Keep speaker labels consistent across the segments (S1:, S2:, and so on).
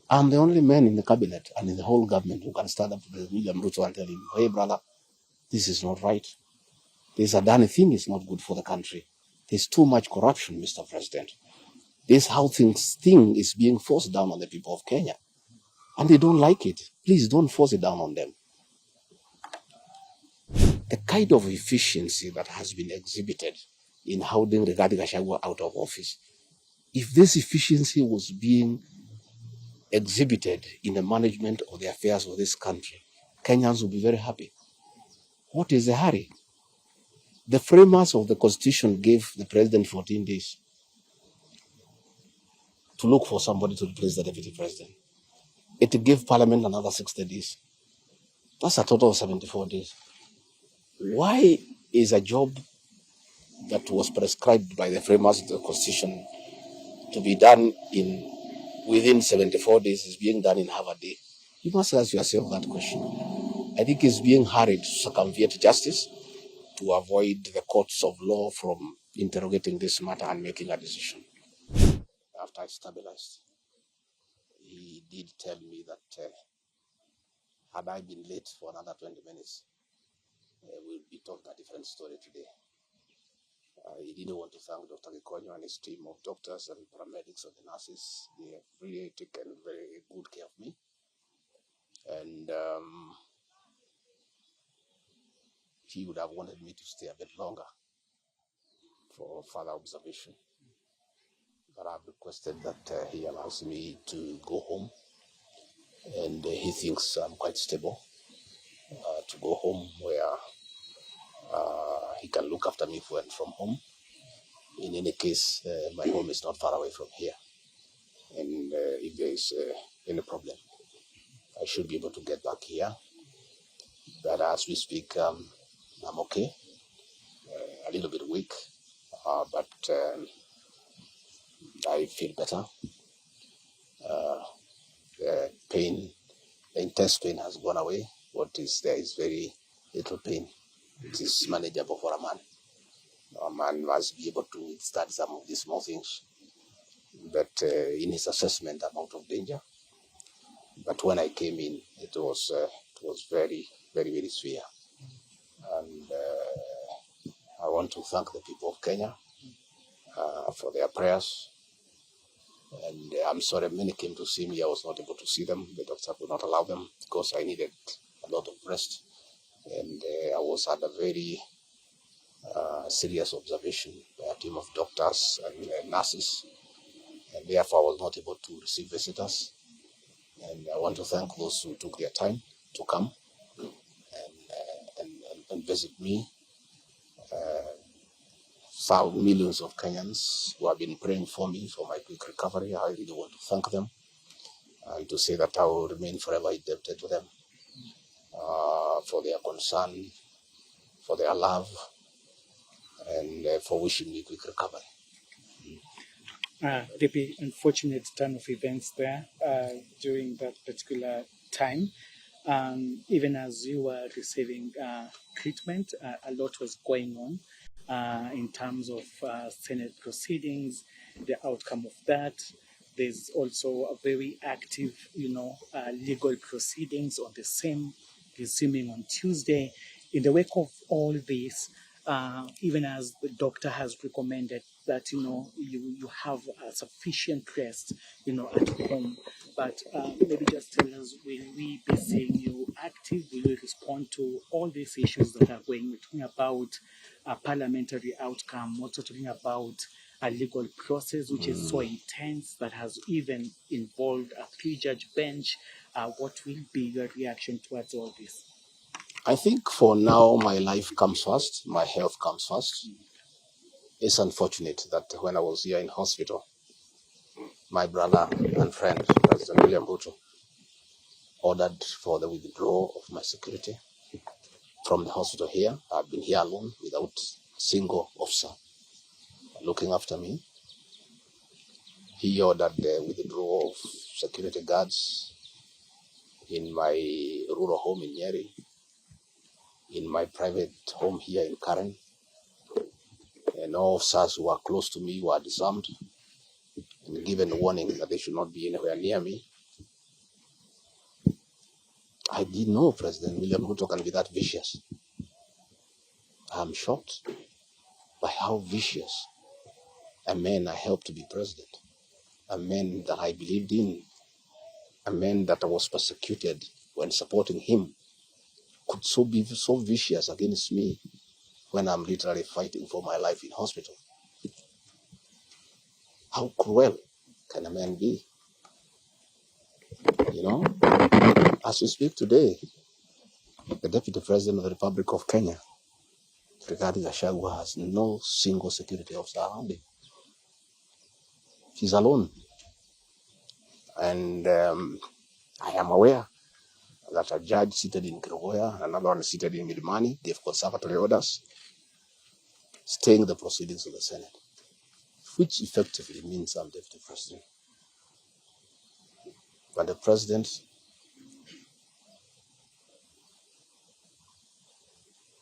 S1: I'm the only man in the cabinet and in the whole government who can stand up to President William Ruto and tell him, hey, brother, this is not right. This Adani thing is not good for the country. There's too much corruption, Mr. President. This how thing is being forced down on the people of Kenya. And they don't like it. Please don't force it down on them. The kind of efficiency that has been exhibited in holding Rigathi Gachagua out of office, if this efficiency was being exhibited in the management of the affairs of this country, Kenyans will be very happy. What is the hurry? The framers of the constitution gave the president 14 days to look for somebody to replace the deputy president. It gave parliament another 60 days. That's a total of 74 days. Why is a job that was prescribed by the framers of the constitution to be done within 74 days is being done in half a day? You must ask yourself that question. I think it's being hurried to circumvent justice to avoid the courts of law from interrogating this matter and making a decision. After I stabilized, he did tell me that had I been late for another 20 minutes, we'll be talking a different story today. He didn't want to thank Dr. Gachagua and his team of doctors and paramedics and the nurses. They have really taken very good care of me. And he would have wanted me to stay a bit longer for further observation. But I've requested that he allows me to go home. And he thinks I'm quite stable to go home where he can look after me when from home. In any case, my home is not far away from here. And if there is any problem, I should be able to get back here. But as we speak, I'm okay. A little bit weak, but I feel better. The pain, the intense pain has gone away. What is there is very little pain. It is manageable for a man. A man must be able to withstand some of these small things. But in his assessment, I'm out of danger. But when I came in, it was very, very, very severe. And I want to thank the people of Kenya for their prayers. And I'm sorry many came to see me. I was not able to see them. The doctor would not allow them because I needed a lot of rest. And I was under very serious observation by a team of doctors and nurses. And therefore, I was not able to receive visitors. And I want to thank those who took their time to come and visit me. Millions of Kenyans who have been praying for me for my quick recovery. I really want to thank them and to say that I will remain forever indebted to them for their concern, for their love, and for wishing me quick recovery.
S2: The unfortunate turn of events there during that particular time. Even as you were receiving treatment, a lot was going on in terms of Senate proceedings, the outcome of that. There's also a very active, legal proceedings on the same resuming on Tuesday. In the wake of all this, even as the doctor has recommended that you have sufficient rest at home, but maybe just tell us, will we be seeing you active? Will you respond to all these issues that are going? We're talking about a parliamentary outcome, also talking about a legal process which is so intense that has even involved a three-judge bench. What will be your reaction towards all this?
S1: I think for now, my life comes first, my health comes first. It's unfortunate that when I was here in hospital, my brother and friend, President William Ruto, ordered for the withdrawal of my security from the hospital here. I've been here alone without a single officer looking after me. He ordered the withdrawal of security guards in my rural home in Nyeri, in my private home here in Karen. And all officers who are close to me were disarmed and given a warning that they should not be anywhere near me. I didn't know President William Ruto can be that vicious. I'm shocked by how vicious a man I helped to be president, a man that I believed in, a man that I was persecuted when supporting him, could so be so vicious against me when I'm literally fighting for my life in hospital. How cruel can a man be? You know, as we speak today, the Deputy President of the Republic of Kenya, Rigathi Gachagua, has no single security officer around him. He's alone. And I am aware that a judge seated in Kirogoya, another one seated in Milimani, gave conservatory orders staying the proceedings of the Senate, which effectively means I'm Deputy President. But the President,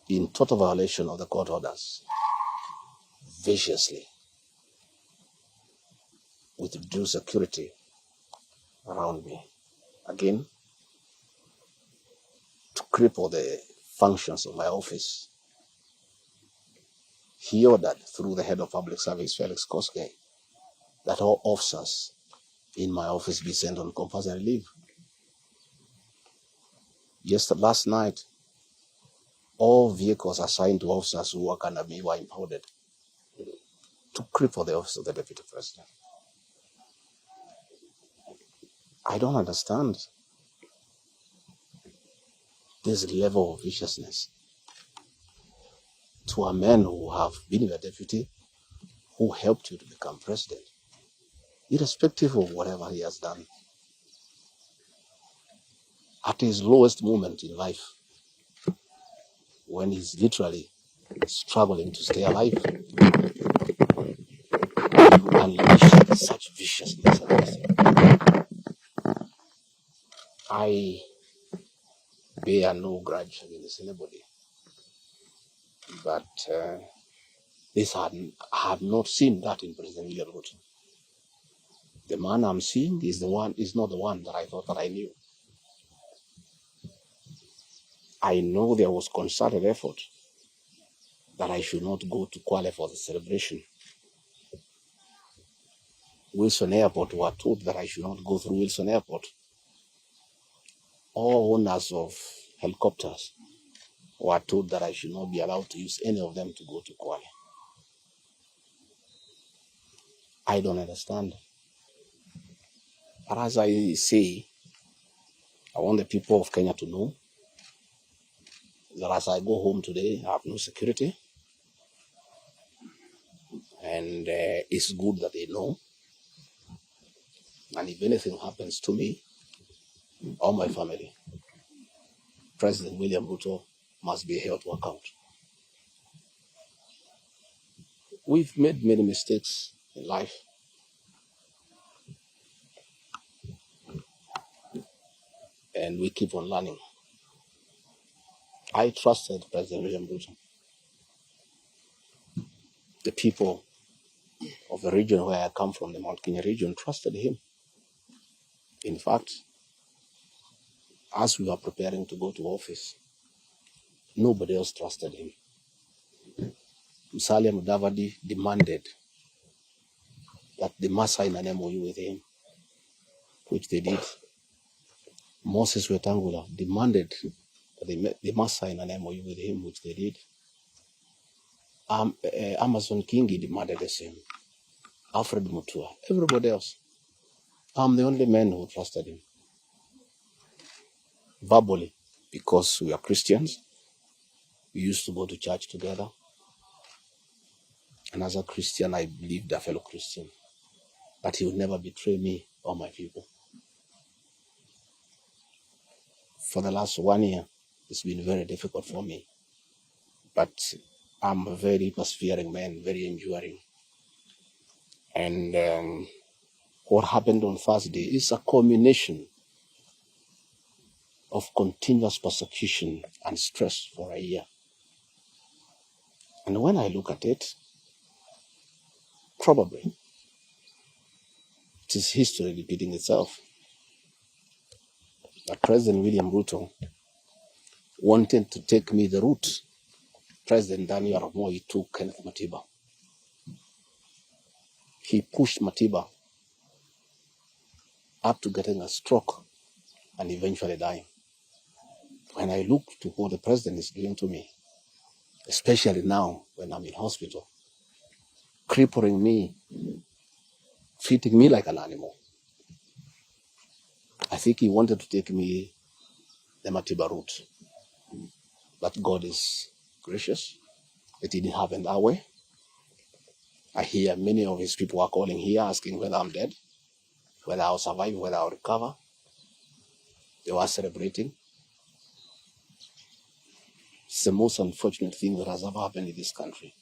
S1: in total violation of the court orders, viciously withdrew security around me. Again, to cripple the functions of my office, he ordered through the head of public service, Felix Koskei, that all officers in my office be sent on compulsory leave. Last night, all vehicles assigned to officers who work under me were impounded to cripple the office of the Deputy President. I don't understand this level of viciousness to a man who have been your deputy, who helped you to become president, irrespective of whatever he has done. At his lowest moment in life, when he's literally struggling to stay alive, you unleash such viciousness against him. I bear no grudge against anybody, but I have not seen that in President William Ruto. The man I'm seeing is not the one that I thought that I knew. I know there was concerted effort that I should not go to Kwale for the celebration. Wilson Airport were told that I should not go through Wilson Airport. All owners of helicopters were told that I should not be allowed to use any of them to go to Kwale. I don't understand. But as I say, I want the people of Kenya to know that as I go home today, I have no security. And it's good that they know. And if anything happens to me or my family, President William Ruto must be held to account. We've made many mistakes in life. And we keep on learning. I trusted President William Ruto. The people of the region where I come from, the Mount Kenya region, trusted him. In fact, as we were preparing to go to office, nobody else trusted him. Musalia Mudavadi demanded that they must sign an MOU with him, which they did. Moses Wetangula demanded that they must sign an MOU with him, which they did. Amason Kingi demanded the same. Alfred Mutua, everybody else. I'm the only man who trusted him. Verbally, because we are Christians. We used to go to church together. And as a Christian, I believed a fellow Christian. But he would never betray me or my people. For the last 1 year, it's been very difficult for me. But I'm a very persevering man, very enduring. And what happened on Thursday is a culmination of continuous persecution and stress for a year. And when I look at it, probably it is history repeating itself. that President William Ruto wanted to take me the route President Daniel Moi took Kenneth Matiba. He pushed Matiba up to getting a stroke and eventually dying. When I look to what the president is doing to me, especially now when I'm in hospital, crippling me, treating me like an animal, I think he wanted to take me the Matiba route. But God is gracious. It didn't happen that way. I hear many of his people are calling here asking whether I'm dead, whether I'll survive, whether I'll recover. They were celebrating. It's the most unfortunate thing that has ever happened in this country.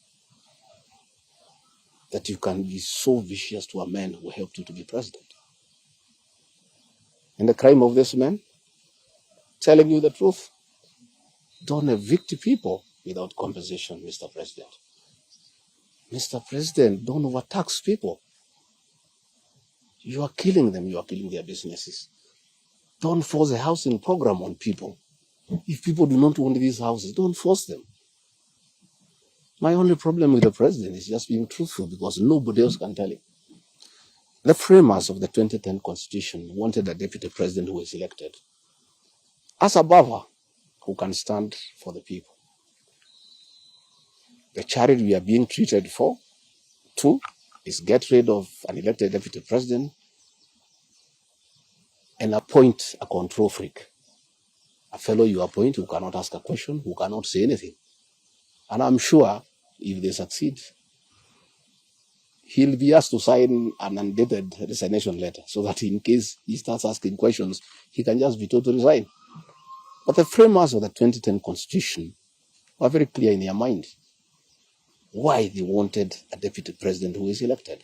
S1: That you can be so vicious to a man who helped you to be president. And the crime of this man, telling you the truth, don't evict people without compensation, Mr. President. Mr. President, don't overtax people. You are killing them, you are killing their businesses. Don't force a housing program on people. If people do not want these houses, don't force them. My only problem with the president is just being truthful because nobody else can tell him. The framers of the 2010 Constitution wanted a deputy president who is elected as a buffer who can stand for the people. The charity we are being treated for, two, is get rid of an elected deputy president and appoint a control freak. A fellow you appoint who cannot ask a question, who cannot say anything. And I'm sure if they succeed, he'll be asked to sign an undated resignation letter so that in case he starts asking questions, he can just be told to resign. But the framers of the 2010 Constitution were very clear in their mind why they wanted a deputy president who is elected.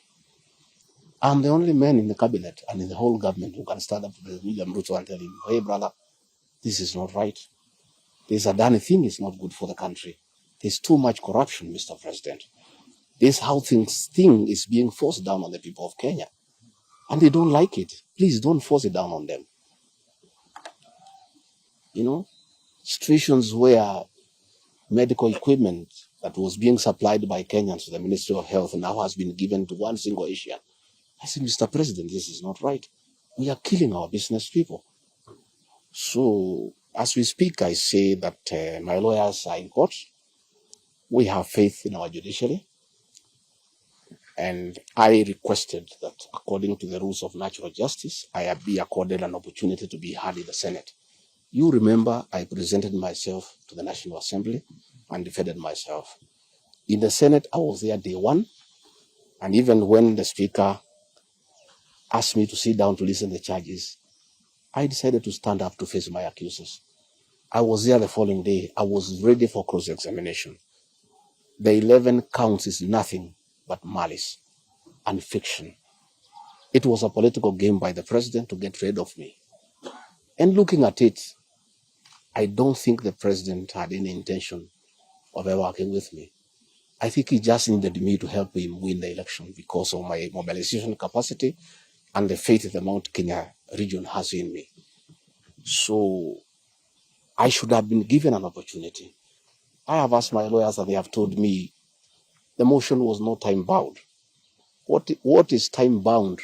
S1: I'm the only man in the cabinet and in the whole government who can stand up to President William Ruto and tell him, hey, brother, this is not right. This Adani thing is not good for the country. There's too much corruption, Mr. President. This how thing is being forced down on the people of Kenya. And they don't like it. Please don't force it down on them. You know, situations where medical equipment that was being supplied by Kenyans to the Ministry of Health now has been given to one single Asian. I said, Mr. President, this is not right. We are killing our business people. So as we speak, I say that my lawyers are in court. We have faith in our judiciary. And I requested that according to the rules of natural justice, I be accorded an opportunity to be heard in the Senate. You remember I presented myself to the National Assembly and defended myself. In the Senate, I was there day one. And even when the Speaker asked me to sit down to listen to the charges, I decided to stand up to face my accusers. I was there the following day. I was ready for cross-examination. The 11 counts is nothing but malice and fiction. It was a political game by the president to get rid of me. And looking at it, I don't think the president had any intention of ever working with me. I think he just needed me to help him win the election because of my mobilization capacity and the faith the Mount Kenya region has in me. So I should have been given an opportunity. I have asked my lawyers and they have told me the motion was not time-bound. What is time-bound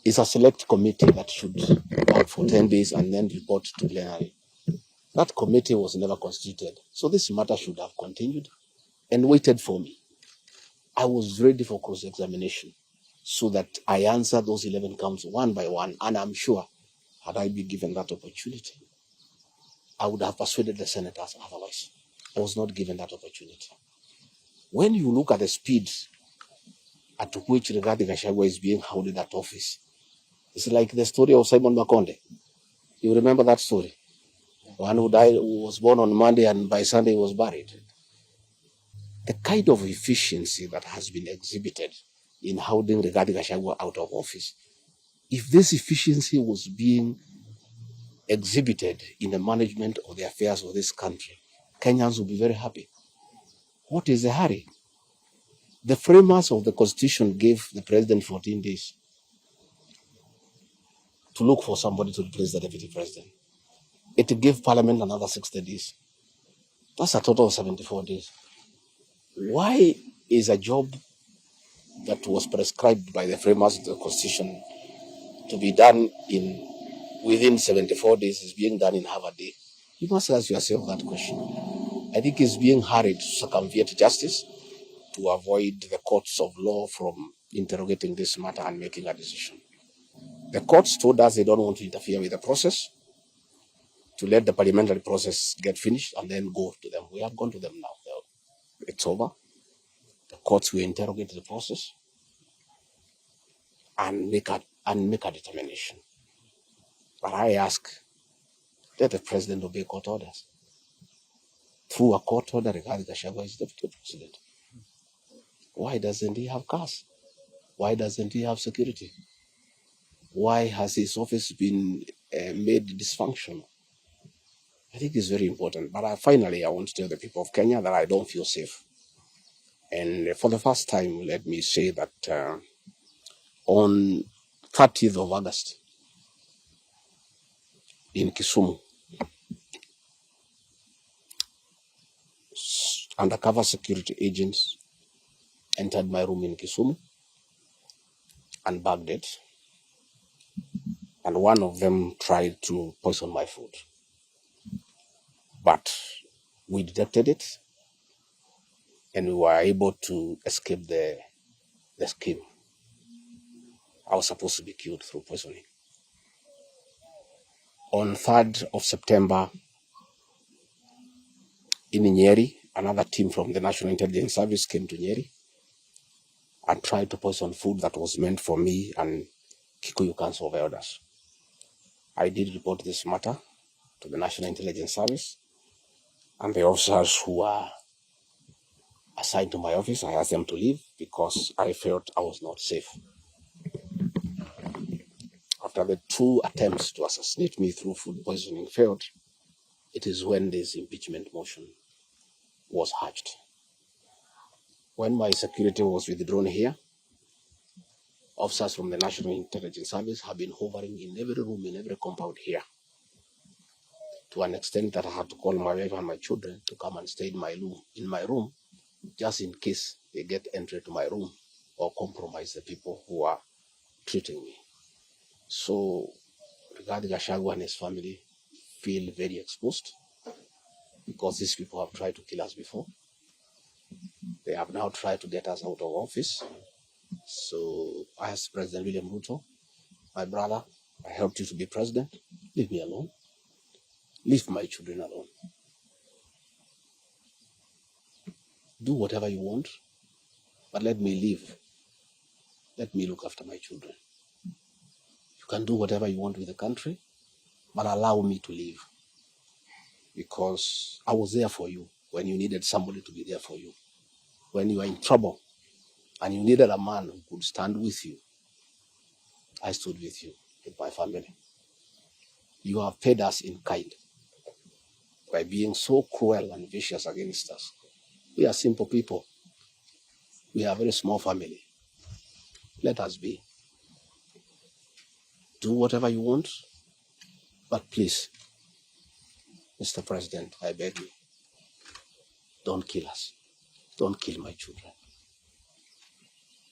S1: is a select committee that should work for 10 days and then report to plenary. That committee was never constituted. So this matter should have continued and waited for me. I was ready for cross-examination so that I answered those 11 counts one by one. And I'm sure, had I been given that opportunity, I would have persuaded the senators otherwise. I was not given that opportunity. When you look at the speed at which Rigathi Gachagua is being held in that office, it's like the story of Simon Makonde. You remember that story? One who died, who was born on Monday and by Sunday was buried. The kind of efficiency that has been exhibited in holding Rigathi Gachagua out of office, if this efficiency was being exhibited in the management of the affairs of this country, Kenyans would be very happy. What is the hurry? The framers of the Constitution gave the president 14 days to look for somebody to replace the deputy president. it gave Parliament another 60 days. That's a total of 74 days. Why is a job that was prescribed by the framers of the Constitution to be done within 74 days is being done in half a day? You must ask yourself that question. I think it's being hurried to circumvent justice to avoid the courts of law from interrogating this matter and making a decision. The courts told us they don't want to interfere with the process, to let the parliamentary process get finished and then go to them. We have gone to them now. It's over. The courts will interrogate the process and make a determination. But I ask, let the president obey court orders. Through a court order, Rigathi Gachagua is deputy president. Why doesn't he have cars? Why doesn't he have security? Why has his office been made dysfunctional? I think it's very important. But finally, I want to tell the people of Kenya that I don't feel safe. And for the first time, let me say that on 30th of August in Kisumu, undercover security agents entered my room in Kisumu and bagged it. And one of them tried to poison my food. But we detected it and we were able to escape the scheme. I was supposed to be killed through poisoning. On 3rd of September in Nyeri, another team from the National Intelligence Service came to Nyeri and tried to poison food that was meant for me and Kikuyu Council of Elders. I did report this matter to the National Intelligence Service and the officers who were assigned to my office. I asked them to leave because I felt I was not safe. After the 2 attempts to assassinate me through food poisoning failed, it is when this impeachment motion was hatched. When my security was withdrawn here, officers from the National Intelligence Service have been hovering in every room, in every compound here, to an extent that I had to call my wife and my children to come and stay in my room, just in case they get entry to my room or compromise the people who are treating me. So Rigathi Gachagua and his family feel very exposed because these people have tried to kill us before. They have now tried to get us out of office. So I asked President William RUTO, my brother, I helped you to be president. Leave me alone. Leave my children alone. Do whatever you want, but let me live. Let me look after my children. You can do whatever you want with the country, but allow me to live. Because I was there for you when you needed somebody to be there for you. When you were in trouble and you needed a man who could stand with you, I stood with you, with my family. You have paid us in kind by being so cruel and vicious against us. We are simple people. We are a very small family. Let us be. Do whatever you want, but please, Mr. President, I beg you, don't kill us. Don't kill my children.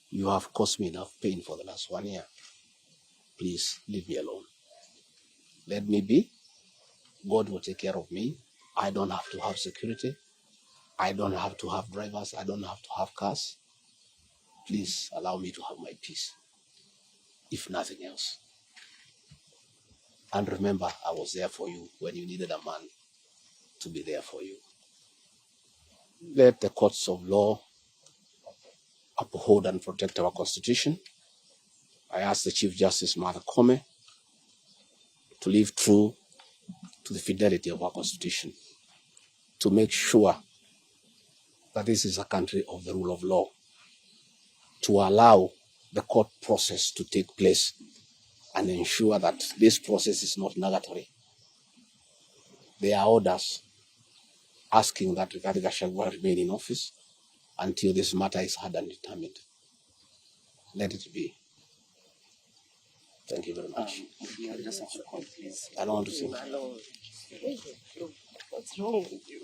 S1: You have caused me enough pain for the last 1 year. Please leave me alone. Let me be. God will take care of me. I don't have to have security. I don't have to have drivers. I don't have to have cars. Please allow me to have my peace, if nothing else. And remember, I was there for you when you needed a man to be there for you. Let the courts of law uphold and protect our Constitution. I ask the Chief Justice, Martha Koome, to live true to the fidelity of our Constitution, to make sure that this is a country of the rule of law, to allow the court process to take place and ensure that this process is not nugatory. There are orders asking that Rigathi Gachagua remain in office until this matter is heard and determined. Let it be. Thank you very much.
S3: Yeah, just a call, please.
S1: I don't want to say. What's wrong with you?